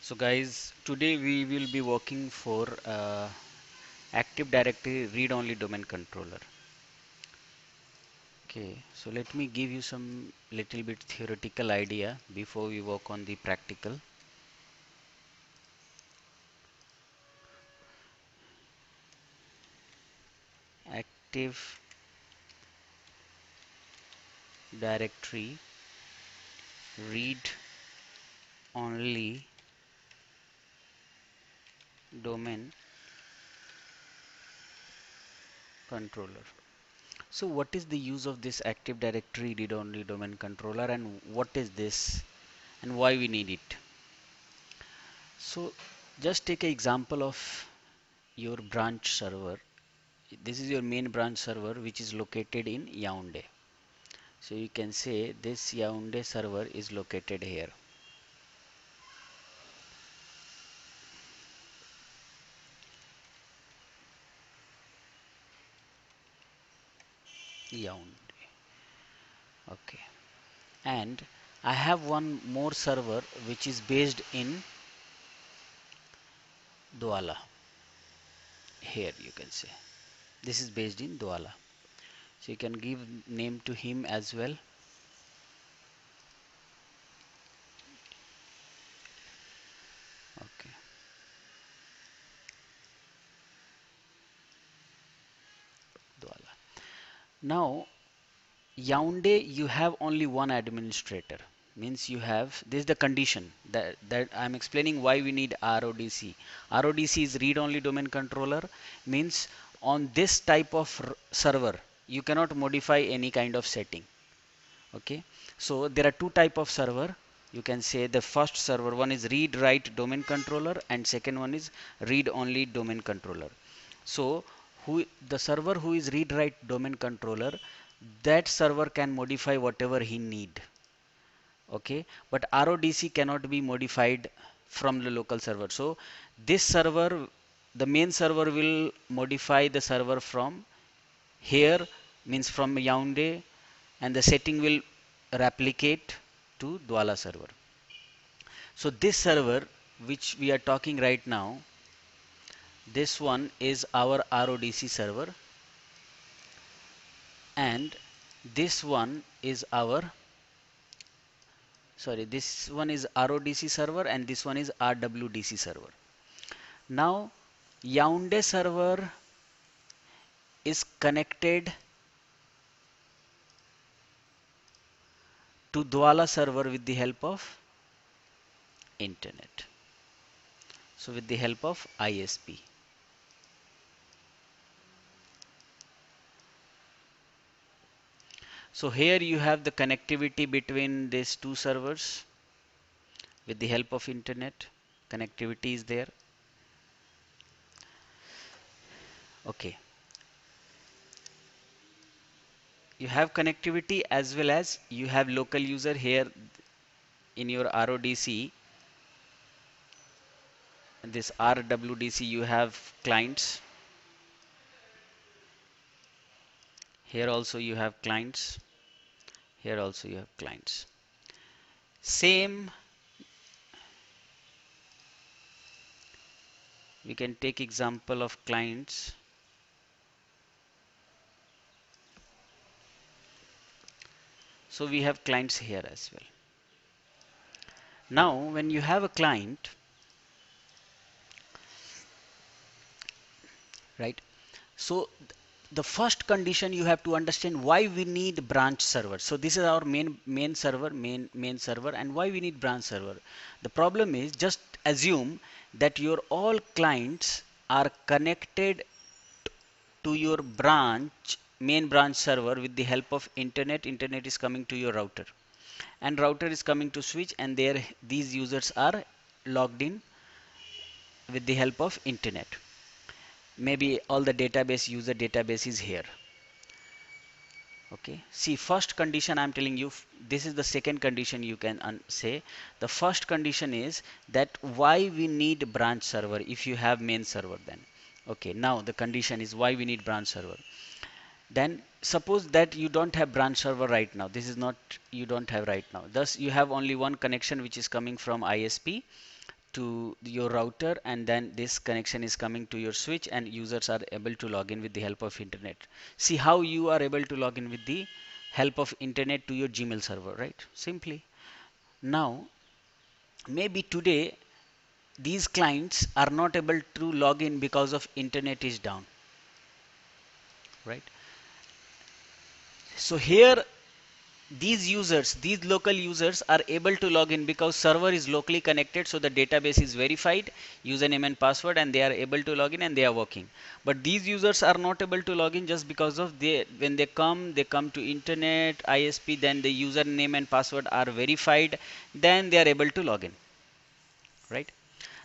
So guys, today we will be working for Active Directory read-only domain controller. Okay, so let me give you some little bit theoretical idea before we work on the practical. Active Directory read-only domain controller. So what is the use of this Active Directory read-only domain controller, and what is this and why we need it? So just take an example of your branch server. This is your main branch server which is located in Yaoundé. So you can say this Yaoundé server is located here. Yaoundé. Okay. And I have one more server which is based in Douala. Here you can say. This is based in Douala. So you can give name to him as well. Okay. Douala. Now Yaoundé, you have only one administrator. Means you have, this is the condition that I'm explaining why we need RODC. RODC is read-only domain controller, means on this type of server you cannot modify any kind of setting. Okay, so there are two type of server. You can say the first server, one is read-write domain controller and second one is read-only domain controller. So the server who is read-write domain controller, that server can modify whatever he need. Okay, but RODC cannot be modified from the local server. So this server, the main server will modify the server from here, means from Yaoundé, and the setting will replicate to Douala server. So this server which we are talking right now, this one is our RODC server, and this one is our, sorry, this one is RODC server and this one is RWDC server. Now Yaoundé server is connected to Douala server with the help of internet. So with the help of ISP. So here you have the connectivity between these two servers with the help of internet. Connectivity is there. Okay. You have connectivity as well as you have local user here in your RODC. This RWDC you have clients. Here also you have clients. Here also you have clients. Same, we can take example of clients. So we have clients here as well. Now when you have a client, right, so the first condition you have to understand why we need branch server. So this is our main server, main server, and why we need branch server. The problem is, just assume that your all clients are connected to your main branch server with the help of internet is coming to your router, and router is coming to switch, and there these users are logged in with the help of internet. Maybe all the database user database is here. Okay, see, first condition I'm telling you, this is the second condition you can say. The first condition is that why we need branch server if you have main server. Then okay, now the condition is why we need branch server. Then suppose that you don't have branch server right now. This is not, you don't have right now, thus you have only one connection which is coming from ISP to your router, and then this connection is coming to your switch, and users are able to log in with the help of internet. See how you are able to log in with the help of internet to your Gmail server, right? Simply. Now, maybe today these clients are not able to log in because of internet is down, right? So here these local users are able to log in because server is locally connected, so the database is verified, username and password, and they are able to log in and they are working. But these users are not able to log in just because of when they come to internet ISP, then the username and password are verified, then they are able to log in, right?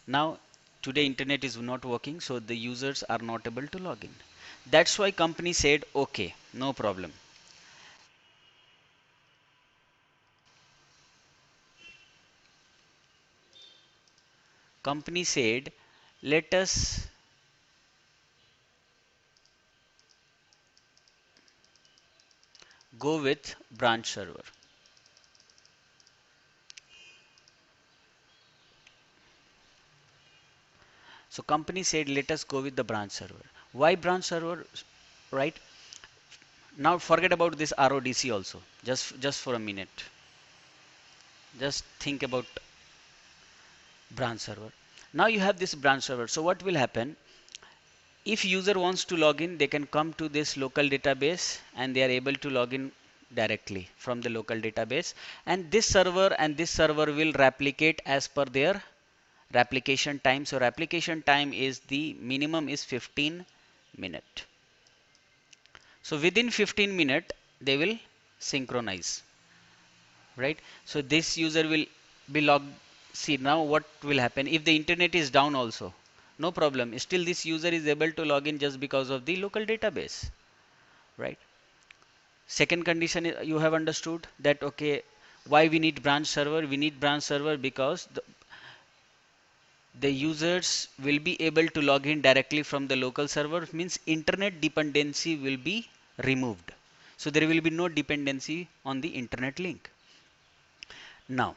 Now today internet is not working, so the users are not able to log in. That's why company said, okay, no problem. Company said, let us go with branch server. So company said, let us go with the branch server. Why branch server? Right? Now forget about this RODC also. Just for a minute. Just think about branch server. Now you have this branch server. So what will happen? If user wants to log in, they can come to this local database and they are able to log in directly from the local database. And this server will replicate as per their replication time. So replication time is the minimum is 15 minute. So within 15 minute they will synchronize, right? So this user will be logged. See now what will happen if the internet is down also, no problem, still this user is able to log in just because of the local database, right? Second condition you have understood that, okay, why we need branch server? We need branch server because the users will be able to log in directly from the local server, means internet dependency will be removed. So there will be no dependency on the internet link. Now,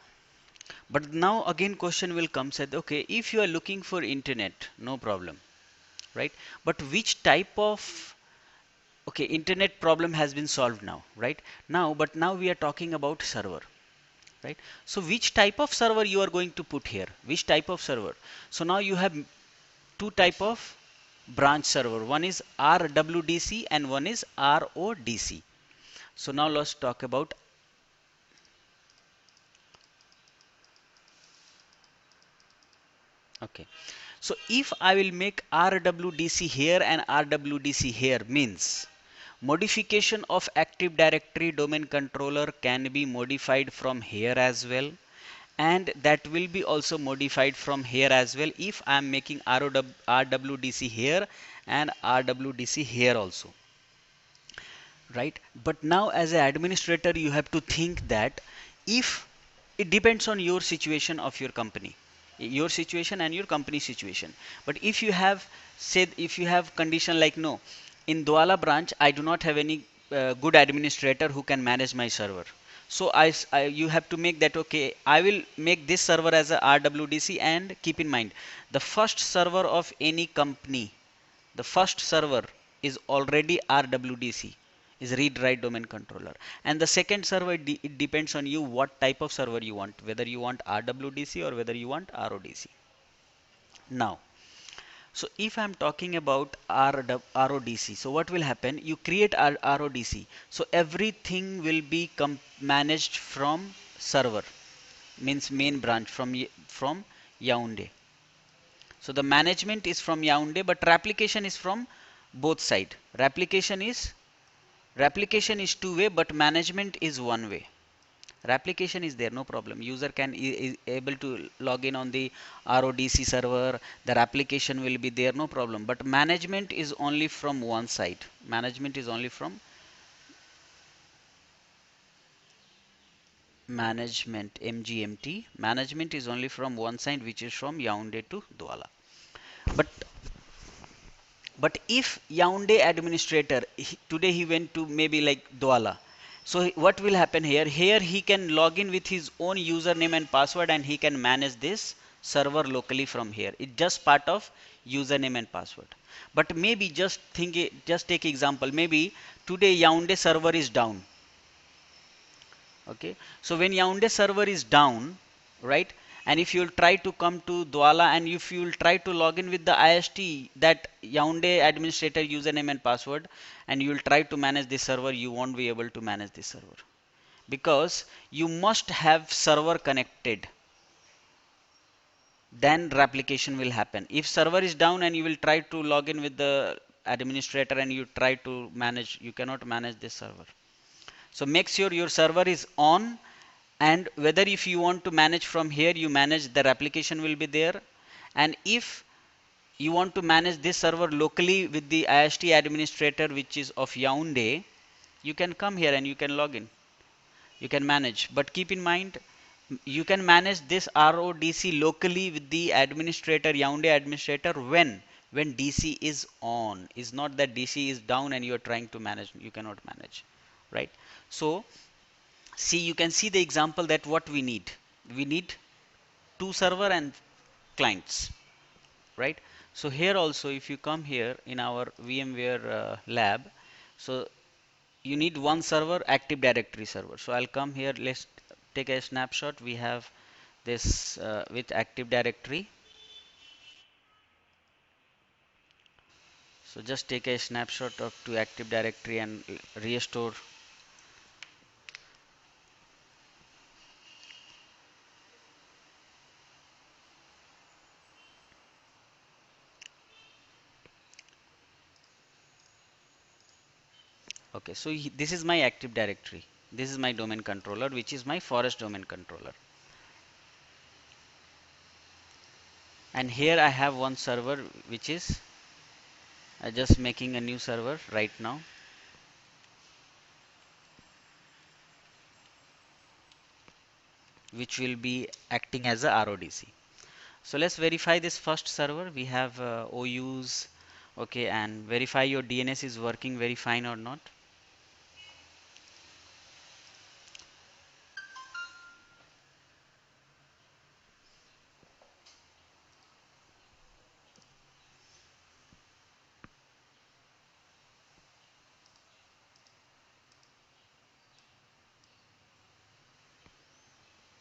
but now again question will come, said, okay, if you are looking for internet, no problem, right? But which type of, okay, internet problem has been solved now, right? Now, but now we are talking about server, right? So which type of server you are going to put here? Which type of server? So now you have two type of branch server. One is RWDC and one is RODC. So now let's talk about, okay. So if I will make RWDC here and RWDC here, means modification of Active Directory domain controller can be modified from here as well, and that will be also modified from here as well if I am making RWDC here and RWDC here also, right? But now as an administrator you have to think that, if it depends on your situation of your company, your situation and your company situation. But if you have said, if you have condition like, no, in Douala branch I do not have any good administrator who can manage my server, so you have to make that, okay, I will make this server as a RWDC, and keep in mind the first server of any company, the first server is already RWDC, is read write domain controller, and the second server, it depends on you what type of server you want, whether you want RWDC or whether you want RODC. Now, so if I'm talking about RODC, so what will happen? You create RODC, so everything will be managed from server, means main branch from Yaoundé. So the management is from Yaoundé, but replication is from both side. Replication is two way, but management is one way. Replication is there, no problem. User can is able to log in on the RODC server. The replication will be there, no problem. But management is only from one side. Management is only from management, MGMT. Management is only from one side, which is from Yaoundé to Douala. But if Yaoundé administrator today he went to maybe like Douala, so what will happen here? Here he can log in with his own username and password and he can manage this server locally from here. It's just part of username and password. But maybe just think, just take example. Maybe today Yaoundé server is down. Okay, so when Yaoundé server is down, right, and if you'll try to come to Douala and if you'll try to log in with the IST, that Yaoundé administrator username and password, and you'll try to manage this server, you won't be able to manage this server because you must have server connected, then replication will happen. If server is down and you will try to log in with the administrator and you try to manage, you cannot manage this server. So make sure your server is on, and whether if you want to manage from here, you manage, the replication will be there. And if you want to manage this server locally with the IST administrator which is of Yaoundé, you can come here and you can log in. You can manage, but keep in mind you can manage this RODC locally with the administrator, Yaoundé administrator, when DC is on. Is not that DC is down and you are trying to manage, you cannot manage, right? So see, you can see the example that what we need. We need two server and clients, right? So here also, if you come here in our VMware lab, so you need one server, Active Directory server. So I'll come here, let's take a snapshot. We have this with Active Directory. So just take a snapshot of to Active Directory and restore. Okay, so this is my Active Directory. This is my domain controller, which is my forest domain controller. And here I have one server, which is just making a new server right now. Which will be acting as a RODC. So let's verify this first server. We have OUs, okay, and verify your DNS is working very fine or not.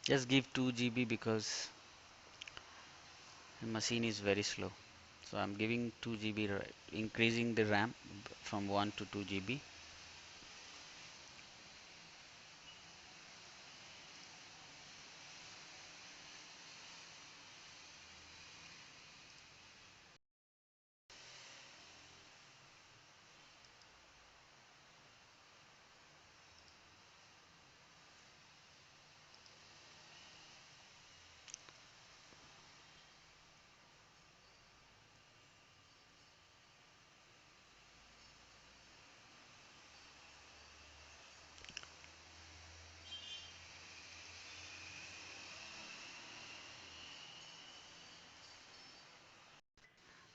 Just give 2 GB because the machine is very slow. So I'm giving 2 GB, increasing the RAM from 1 to 2 GB.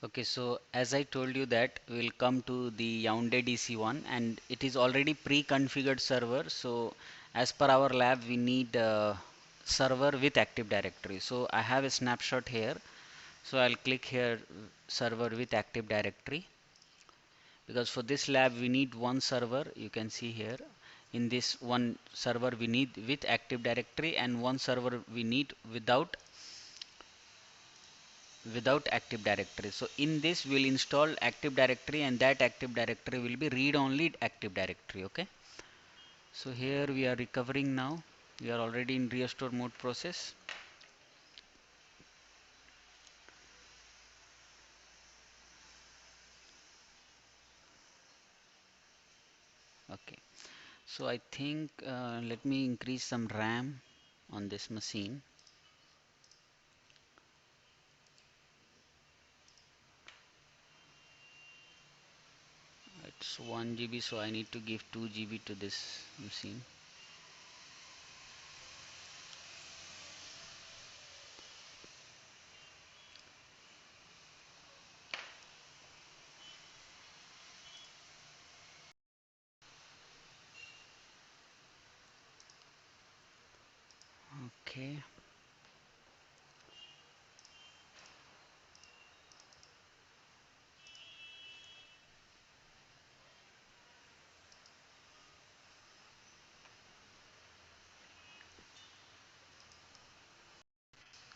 Okay, so as I told you that we'll come to the Yaoundé DC one, and it is already pre-configured server. So as per our lab, we need a server with Active Directory. So I have a snapshot here. So I'll click here, server with Active Directory, because for this lab we need one server. You can see here in this one server we need with Active Directory, and one server we need without Active Directory. So in this we'll install Active Directory, and that Active Directory will be read-only Active Directory. Okay, so here we are recovering now. We are already in restore mode process. Okay, so I think let me increase some RAM on this machine. It's 1 GB, so I need to give 2 GB to this machine. Okay,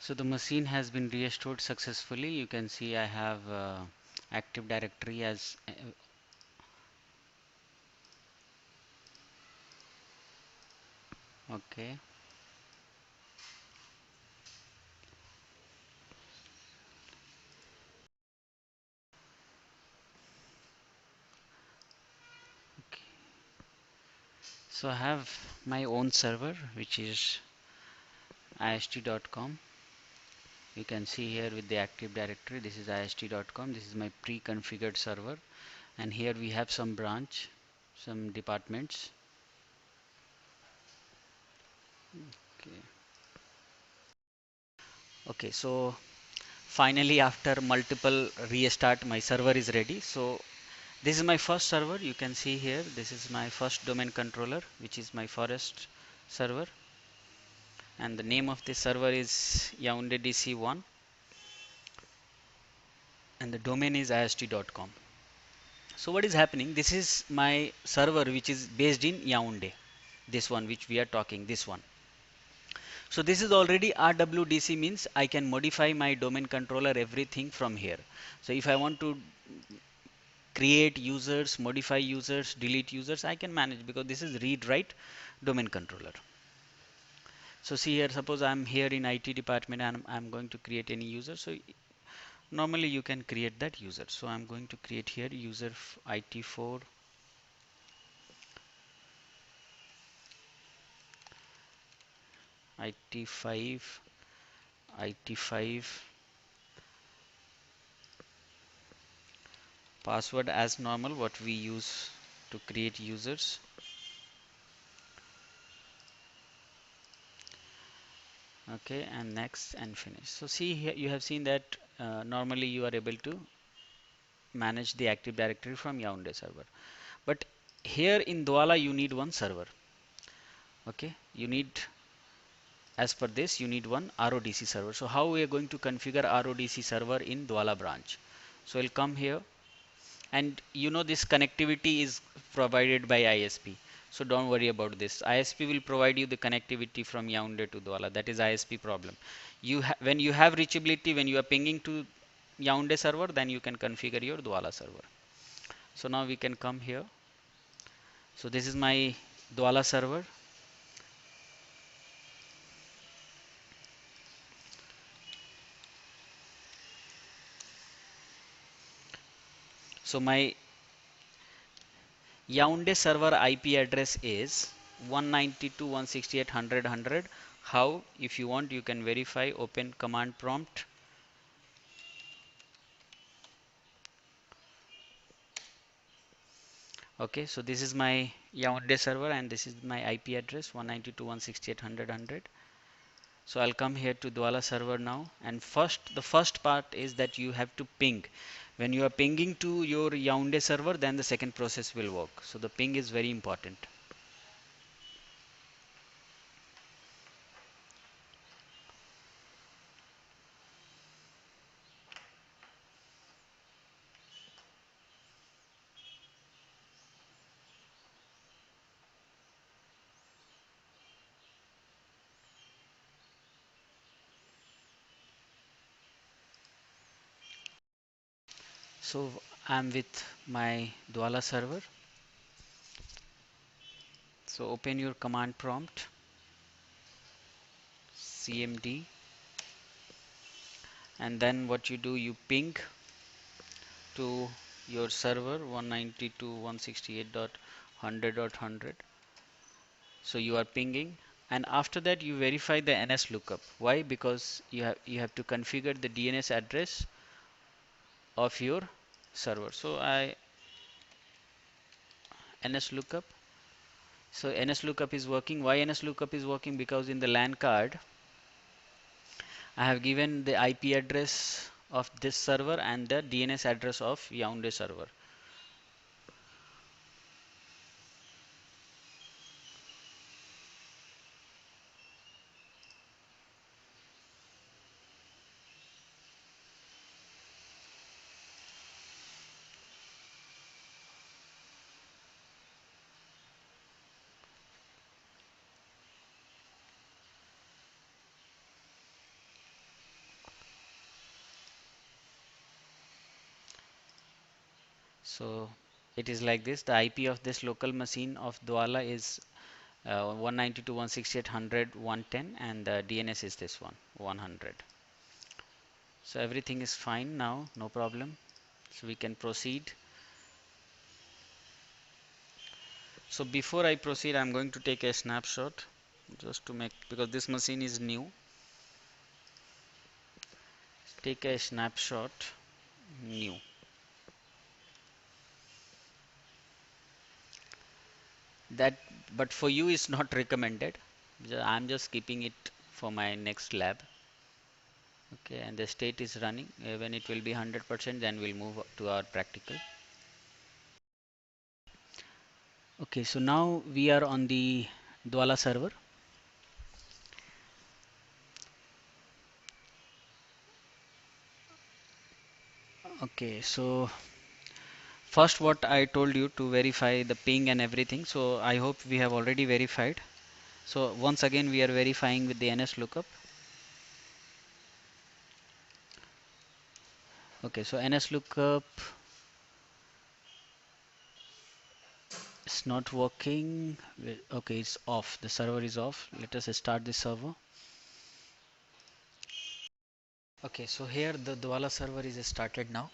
So the machine has been restored successfully. You can see I have Active Directory as okay. So I have my own server which is ist.com. You can see here with the Active Directory, this is ist.com. This is my pre-configured server, and here we have some branch, some departments. Okay. Okay, so finally after multiple restart my server is ready. So this is my first server. You can see here this is my first domain controller, which is my forest server, and the name of this server is Yaoundé DC1, and the domain is ist.com. So what is happening, this is my server which is based in Yaoundé, this one which we are talking, this one. So this is already RWDC, means I can modify my domain controller everything from here. So if I want to create users, modify users, delete users, I can manage, because this is read write domain controller. So see here, suppose I'm here in IT department and I'm going to create any user. So normally you can create that user. So I'm going to create here user IT4 IT5 IT5 password as normal what we use to create users. Okay, and next and finish. So see here, you have seen that normally you are able to manage the Active Directory from Yaoundé server, but here in Douala you need one server. Okay, you need, as per this, you need one RODC server. So how we are going to configure RODC server in Douala branch? So I'll come here, and you know this connectivity is provided by ISP. So don't worry about this. ISP will provide you the connectivity from Yaoundé to Douala. That is ISP problem. When you have reachability, when you are pinging to Yaoundé server, then you can configure your Douala server. So now we can come here. So this is my Douala server. So my Yaoundé server IP address is 192.168.100.100. How? If you want, you can verify. Open command prompt. Okay, so this is my Yaoundé server, and this is my IP address 192.168.100.100. So I'll come here to Douala server now, and the first part is that you have to ping. When you are pinging to your Yaoundé server, then the second process will work. So the ping is very important. So I'm with my Douala server. So open your command prompt, cmd, and then what you do, you ping to your server 192.168.100.100. So you are pinging, and after that you verify the NS lookup. Why? Because you have to configure the DNS address of your server. So I NS lookup. So NS lookup is working. Why NS lookup is working? Because in the LAN card I have given the IP address of this server and the DNS address of Yaoundé server. So it is like this. The IP of this local machine of Douala is 192.168.100.110, and the DNS is this one, 100. So everything is fine now, no problem. So we can proceed. So before I proceed, I'm going to take a snapshot just to make, because this machine is new. Take a snapshot, new. That, but for you is not recommended. I'm just keeping it for my next lab. Okay, and the state is running. When it will be 100%, then we'll move to our practical. Okay, so now we are on the Douala server. Okay, so first what I told you to verify the ping and everything. So I hope we have already verified. So once again we are verifying with the NS lookup. Okay, so NS lookup is not working. Okay, it's off. The server is off. Let us start the server. Okay, so here the Douala server is started now.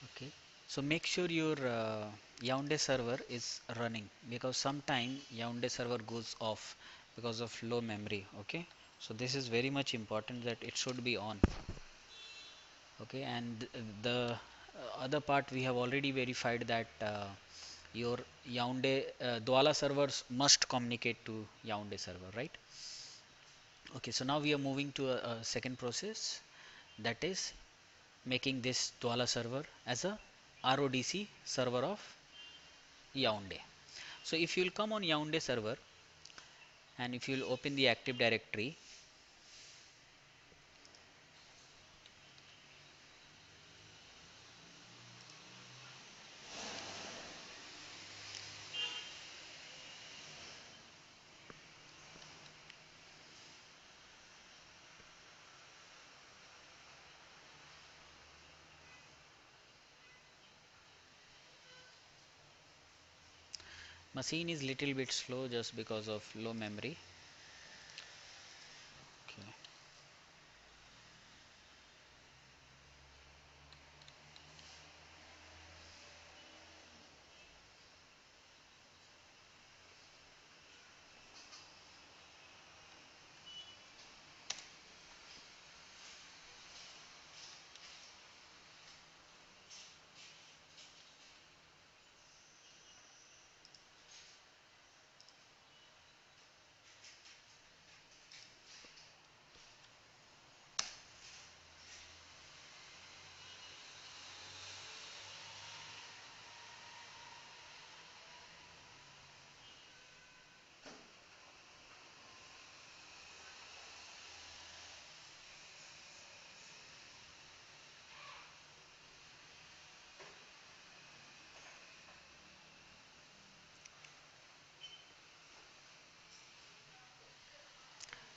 Okay, so make sure your Yaoundé server is running, because sometime Yaoundé server goes off because of low memory. Okay, so this is very much important that it should be on. Okay, and the other part we have already verified that your Yaoundé Douala servers must communicate to Yaoundé server, right? Okay, so now we are moving to a second process, that is making this Douala server as a RODC server of Yaoundé. So if you'll come on Yaoundé server and if you'll open the Active Directory, machine is little bit slow just because of low memory. Okay.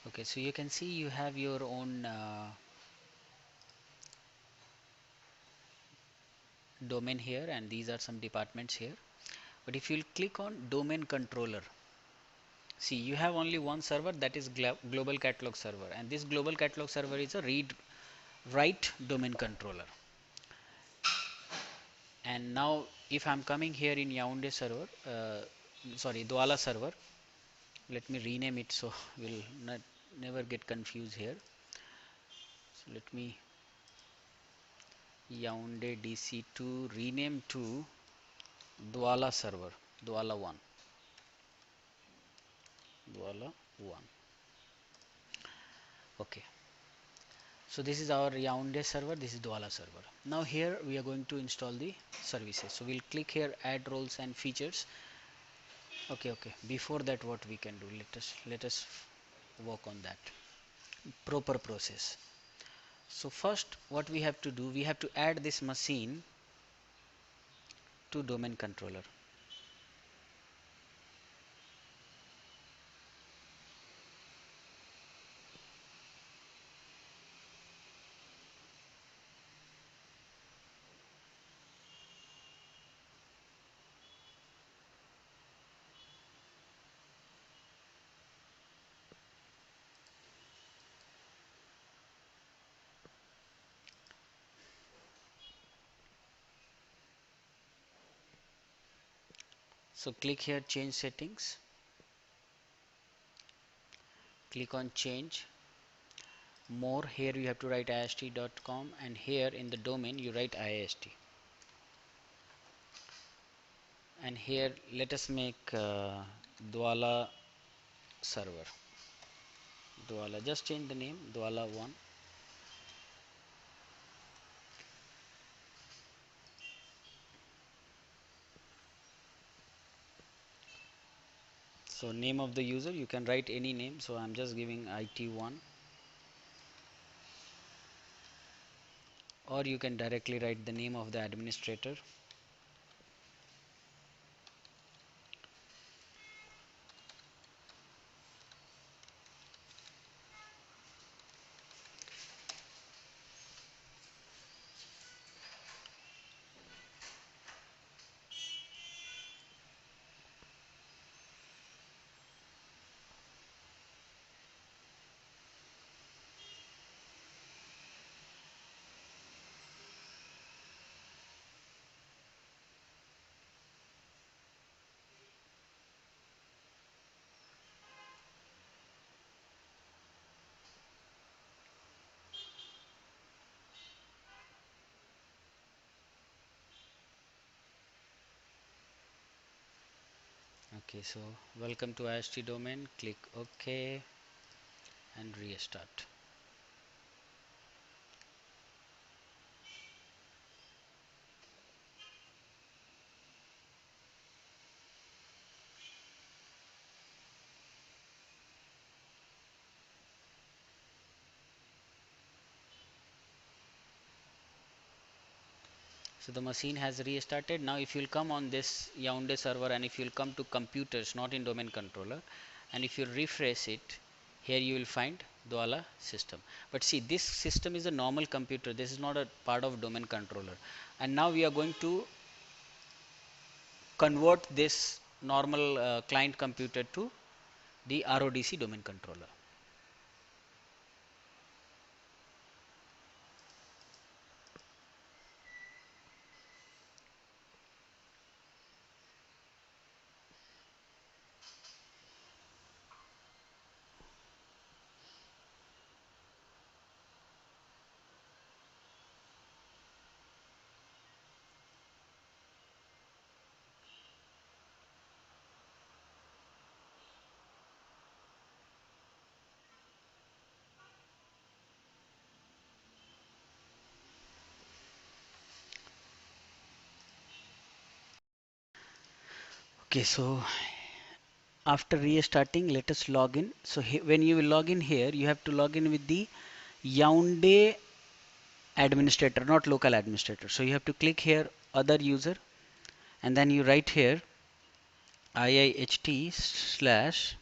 Okay, so you can see you have your own domain here, and these are some departments here. But if you'll click on domain controller, see you have only one server, that is global catalog server, and this global catalog server is a read write domain controller. And now if I'm coming here in Yaoundé server, sorry, Douala server, let me rename it so we'll not never get confused here. So let me Yaoundé DC2 rename to Douala server, Douala 1, Douala 1. Okay, so this is our Yaoundé server, this is Douala server. Now here we are going to install the services. So we'll click here add roles and features. Okay, before that what we can do, let us work on that proper process. So first what we have to do, we have to add this machine to domain controller. So click here, change settings, click on change more. Here you have to write iist.com, and here in the domain you write IIST, and here let us make Dwala server. Dwala, just change the name, Dwala 1. So name of the user, you can write any name, so I'm just giving IT1, or you can directly write the name of the administrator. Okay, so welcome to IIST domain, click OK and restart. So the machine has restarted. Now if you'll come on this Yaoundé server, and if you'll come to computers, not in domain controller, and if you refresh it, here you will find Dwala system. But see, this system is a normal computer. This is not a part of domain controller. And now we are going to convert this normal client computer to the RODC domain controller. Okay, so after restarting, let us log in. So when you will log in here, you have to log in with the Yaoundé administrator, not local administrator. So you have to click here, other user, and then you write here IIHT slash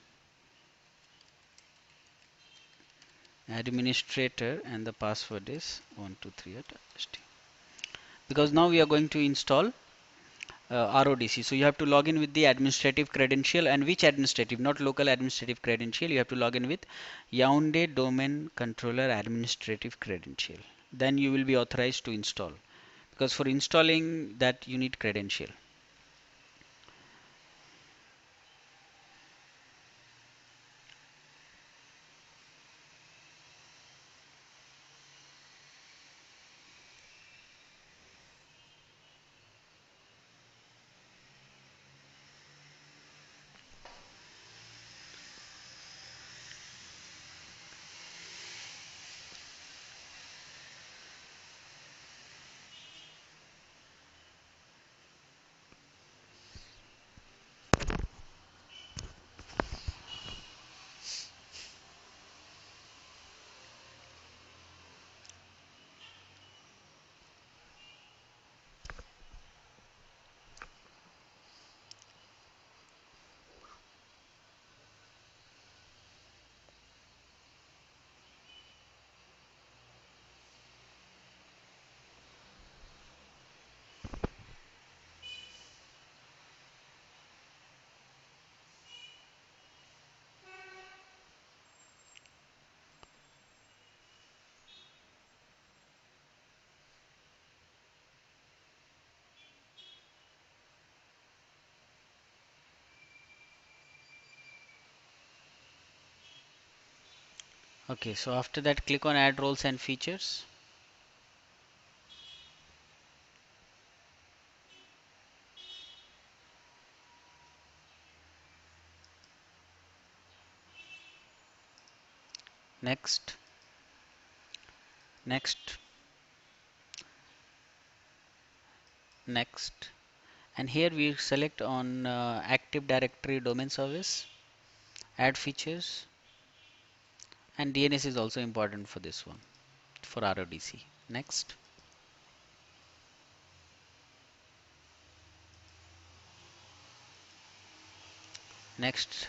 administrator, and the password is 123 at IIST. Because now we are going to install RODC. So you have to log in with the administrative credential, and which administrative, not local administrative credential. You have to log in with Yaoundé Domain Controller Administrative Credential. Then you will be authorized to install. Because for installing that you need credential. Okay, so after that click on add roles and features. Next, next, next. And here we select on Active Directory domain service, add features, and DNS is also important for this one, for RODC. Next, next,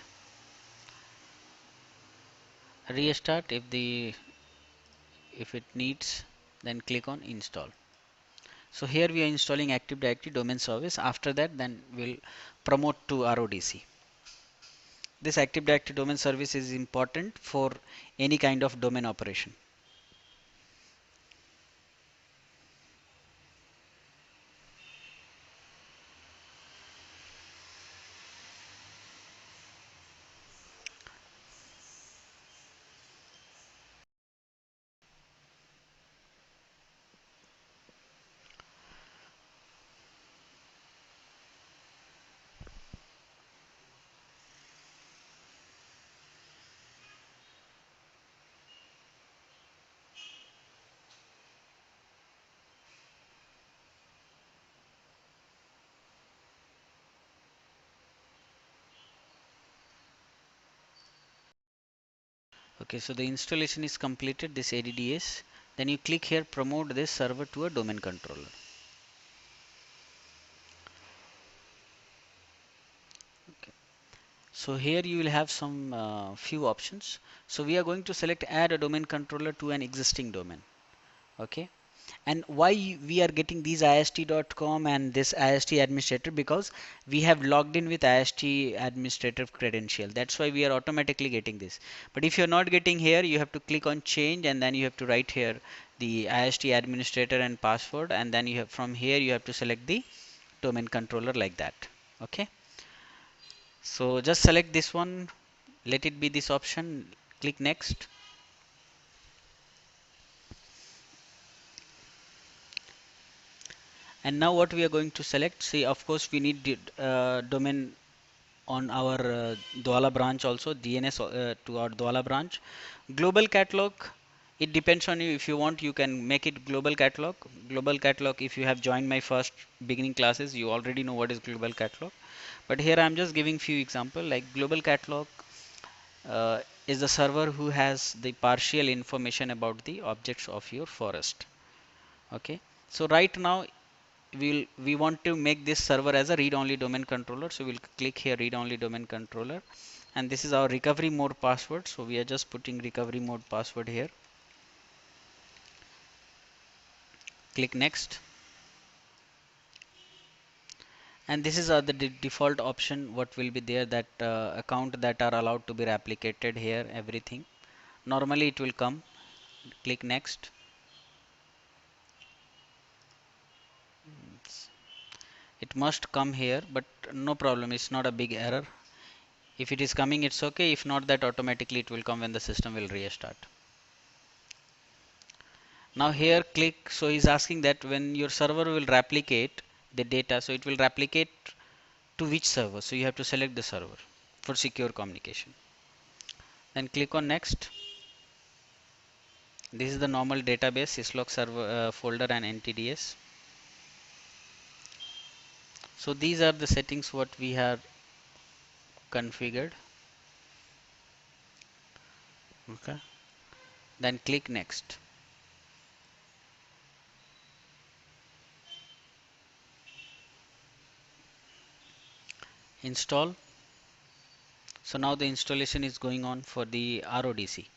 restart if it needs, then click on install. So here we are installing Active Directory domain service. After that, then we'll promote to RODC. This Active Directory domain service is important for any kind of domain operation. Okay, so the installation is completed, this ADDS. Then you click here, promote this server to a domain controller. Okay. So here you will have some few options. So we are going to select add a domain controller to an existing domain. Okay. And why we are getting these ist.com and this ist administrator, because we have logged in with ist administrator credential. That's why we are automatically getting this. But if you're not getting here, you have to click on change, and then you have to write here the ist administrator and password, and then you have, from here you have to select the domain controller like that. Okay, so just select this one, let it be this option, click next. And now what we are going to select, see, of course we need the domain on our Douala branch also, DNS to our Douala branch. Global catalog, it depends on you. If you want, you can make it global catalog. Global catalog, if you have joined my first beginning classes, you already know what is global catalog. But here I am just giving few example, like global catalog is the server who has the partial information about the objects of your forest. Okay, so right now we want to make this server as a read-only domain controller, so we'll click here read-only domain controller, and this is our recovery mode password, so we are just putting recovery mode password here. Click next, and this is the default option what will be there, that account that are allowed to be replicated here, everything normally it will come. Click next. It must come here, but no problem, it's not a big error. If it is coming, it's okay. If not, that automatically it will come when the system will restart. Now here click, so he's asking that when your server will replicate the data, so it will replicate to which server, so you have to select the server for secure communication. Then click on next. This is the normal database syslog server folder and NTDS. So these are the settings what we have configured. Okay, then click next. Install. So now the installation is going on for the RODC.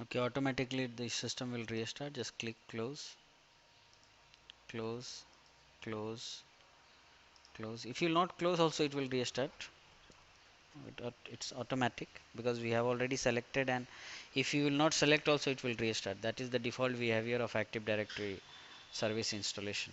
Okay, automatically the system will restart. Just click close, close, close, close. If you will not close also it will restart. It's automatic because we have already selected, and if you will not select also it will restart. That is the default behavior of Active Directory service installation.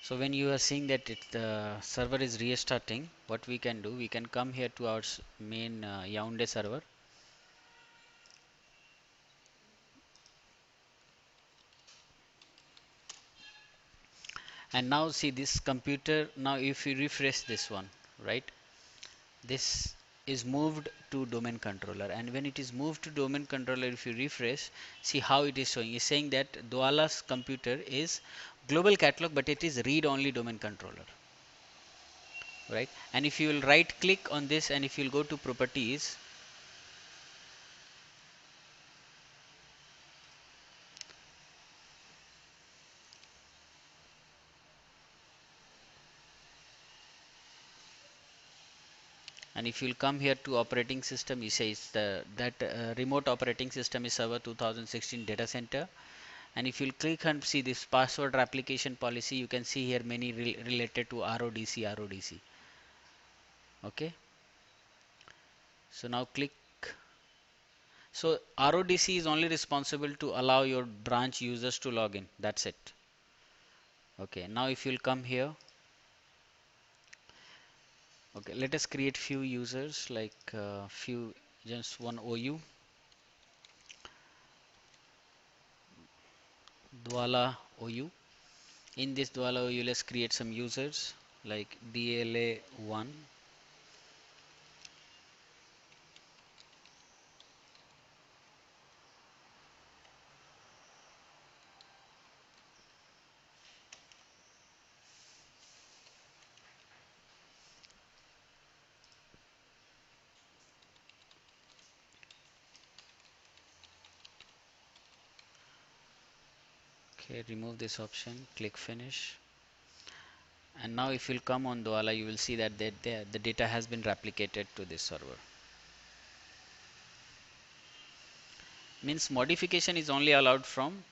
So when you are seeing that the server is restarting, what we can do, we can come here to our main Yaoundé server, and now see this computer. Now if you refresh this one, right, this is moved to domain controller, and when it is moved to domain controller, if you refresh, see how it is showing. It's saying that Douala's computer is global catalog, but it is read only domain controller, right? And if you will right click on this, and if you will go to properties, and if you'll come here to operating system, you say it's that remote operating system is server 2016 data center. And if you'll click and see this password replication policy, you can see here many related to RODC. Okay, so now click. So RODC is only responsible to allow your branch users to log in, that's it. Okay, now if you'll come here, okay, let us create few users, like few, just one OU, Douala OU. In this Douala OU, let's create some users like DLA1. Okay, remove this option, click finish. And now if you'll come on Douala, you will see that the data has been replicated to this server. Means modification is only allowed from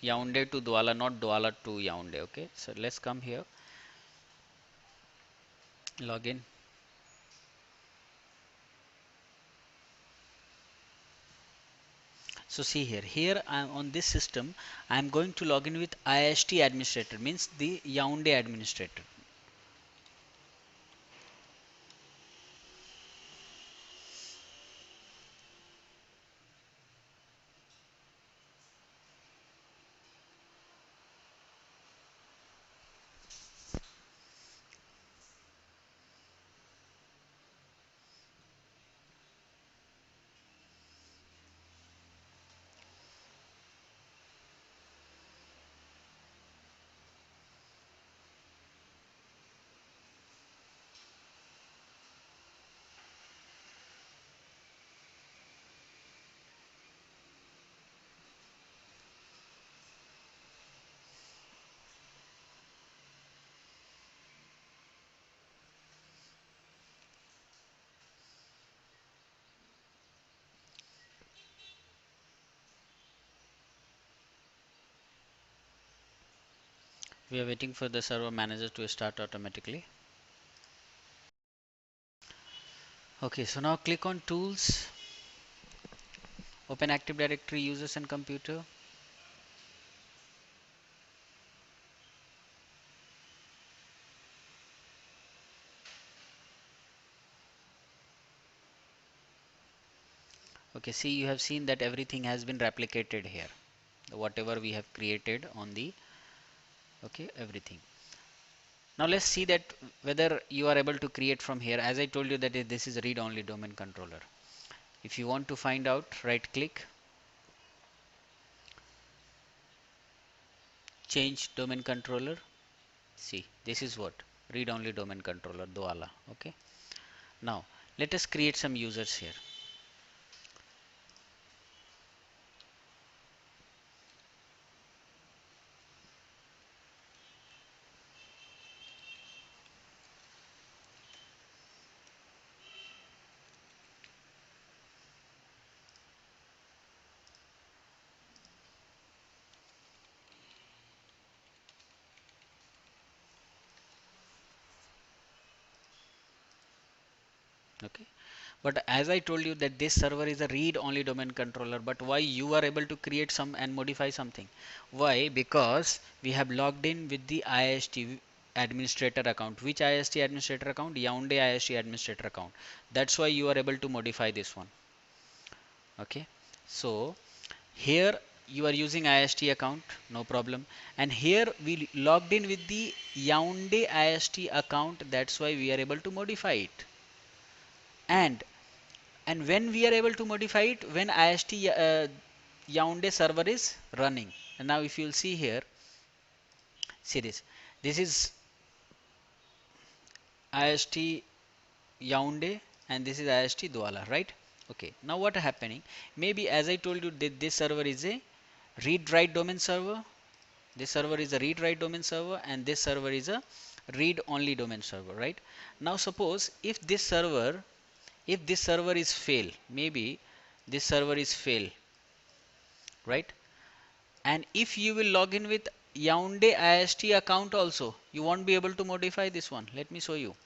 Yaoundé to Douala, not Douala to Yaoundé. Okay, so let's come here, login. So see here I'm on this system. I'm going to log in with IST administrator, means the Yaoundé administrator. We are waiting for the server manager to start automatically. Okay, so now click on tools, open Active Directory users and computer. Okay, see, you have seen that everything has been replicated here. whatever we have created on the, okay, everything. Now let's see that whether you are able to create from here. As I told you that this is read only domain controller. If you want to find out, right click, change domain controller. See, this is what read only domain controller Dwala. Okay. Now let us create some users here. Okay. But as I told you that this server is a read only domain controller, but why you are able to create some and modify something? Why? Because we have logged in with the IIST administrator account. Which IIST administrator account? Yaoundé IIST administrator account. That's why you are able to modify this one. Okay. So here you are using IIST account, no problem. And here we logged in with the Yaoundé IIST account. That's why we are able to modify it. And when we are able to modify it, when IIST Yaoundé server is running. And now if you'll see here, see this is IIST Yaoundé and this is IIST Douala, right? Okay, now what happening? Maybe as I told you that this server is a read write domain server. This server is a read write domain server and this server is a read only domain server, right? Now suppose if this server is fail, maybe this server is fail, right? And if you will log in with Yaoundé IIST account also, you won't be able to modify this one. Let me show you.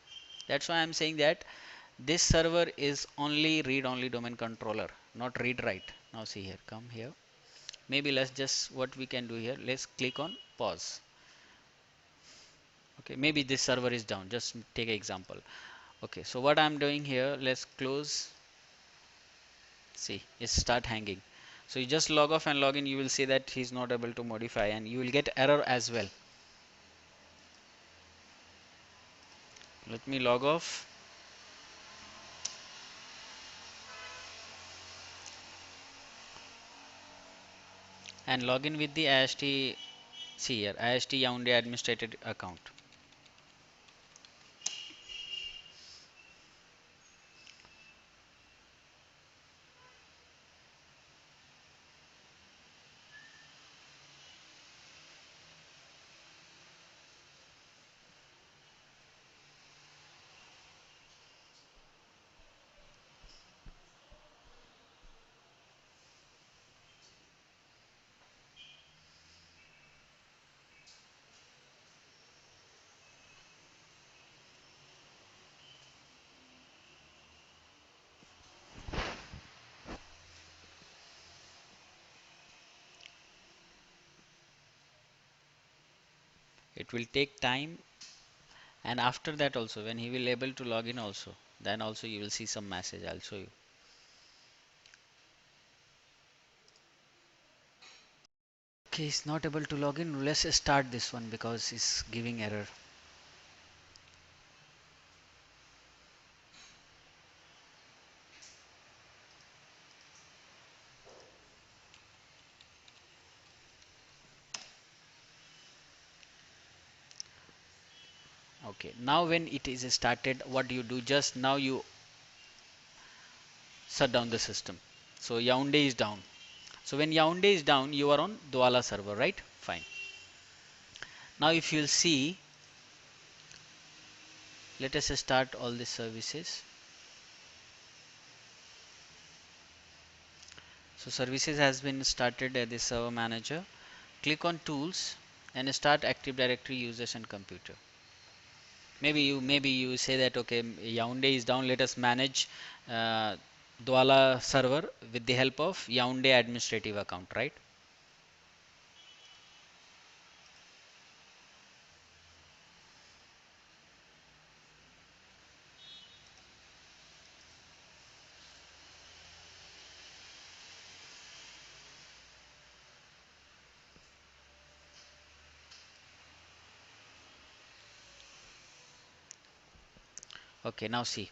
That's why I'm saying that this server is only read only domain controller, not read write. Now see here, come here. Maybe let's just, what we can do here, let's click on pause. Okay, maybe this server is down. Just take an example. Okay, so what I'm doing here, let's close. See, it start hanging. So you just log off and log in, you will see that he's not able to modify and you will get error as well. Let me log off and log in with the IIST, see here, IIST Yaoundé administrated account. It will take time, and after that also when he will able to log in also, then also you will see some message. I'll show you. Okay, he's not able to log in. Let's start this one because it's giving error. Okay, now when it is started, what do you do? Just now you shut down the system. So Yaoundé is down. So when Yaoundé is down, you are on Douala server, right? Fine. Now if you'll see, let us start all the services. So services has been started at the server manager. Click on tools and start Active Directory users and computer. Maybe you say that okay, Yaoundé is down. Let us manage Douala server with the help of Yaoundé administrative account, right? Okay, now see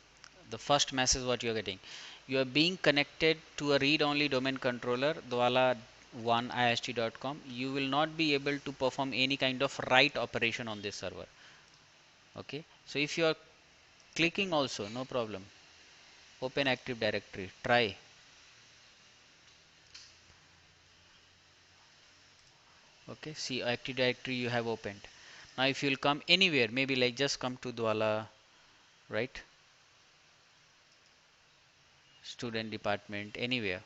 the first message what you are getting. You are being connected to a read-only domain controller Dwala1ist.com. You will not be able to perform any kind of write operation on this server. Okay, so if you are clicking also, no problem. Open Active Directory, try. Okay, see Active Directory you have opened. Now if you will come anywhere, maybe like just come to Dwala, right? Student department, anywhere.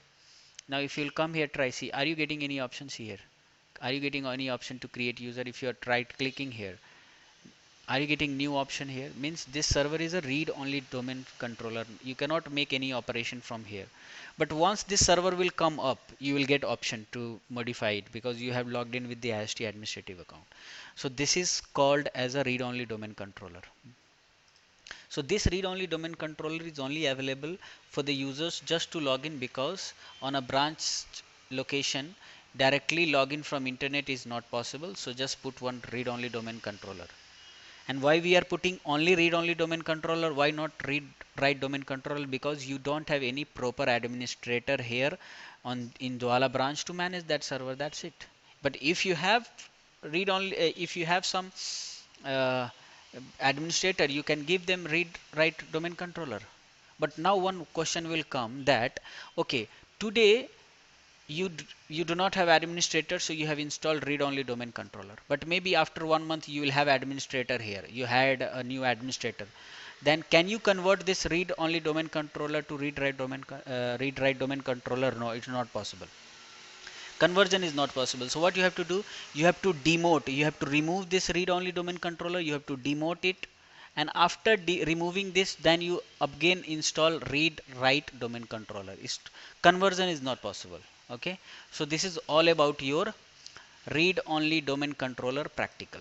Now if you'll come here, try, see, are you getting any options here? Are you getting any option to create user? If you are right clicking here, are you getting new option here? Means this server is a read only domain controller. You cannot make any operation from here. But once this server will come up, you will get option to modify it because you have logged in with the IST administrative account. So this is called as a read only domain controller. So this read-only domain controller is only available for the users just to log in, because on a branch location directly login from internet is not possible. So just put one read-only domain controller. And why we are putting only read-only domain controller? Why not read-write domain controller? Because you don't have any proper administrator here on in Dwala branch to manage that server. That's it. But if you have read-only, if you have some uh, administrator, you can give them read write domain controller. But now one question will come that, okay, today you do not have administrator, so you have installed read only domain controller, but maybe after 1 month you will have administrator here, you had a new administrator. Then can you convert this read only domain controller to read write domain controller? No, it's not possible. Conversion is not possible. So what you have to do, you have to demote, you have to remove this read only domain controller, you have to demote it, and after removing this, then you again install read write domain controller. Conversion is not possible. Okay, so this is all about your read only domain controller practical.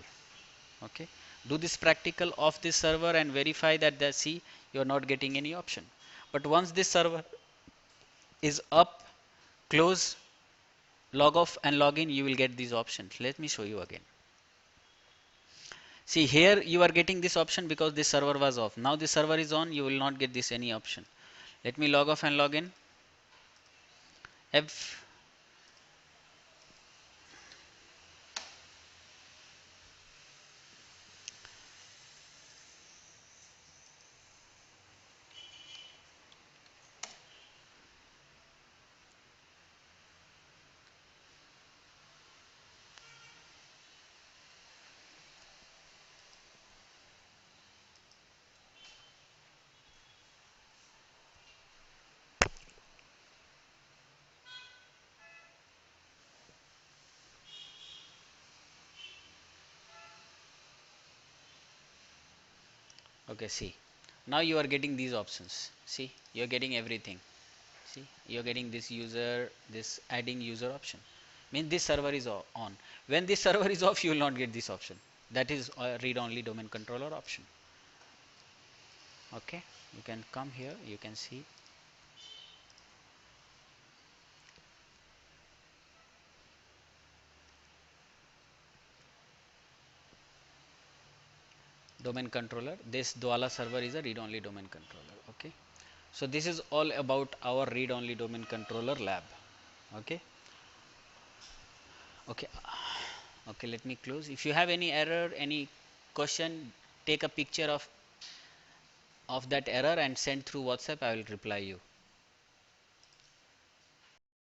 Okay, do this practical of this server and verify that the see you are not getting any option. But once this server is up, close, log off and log in, you will get these options. Let me show you again. See here you are getting this option because this server was off. Now this server is on, you will not get this any option. Let me log off and log in. F okay, see now you are getting these options. See, you are getting everything. See, you are getting this user, this adding user option. Means this server is on. When this server is off, you will not get this option. That is a read only domain controller option. Okay, you can come here, you can see domain controller. This Dwala server is a read only domain controller. Okay, so this is all about our read only domain controller lab. Okay, okay, okay, let me close. If you have any error, any question, take a picture of that error and send through WhatsApp. I will reply you.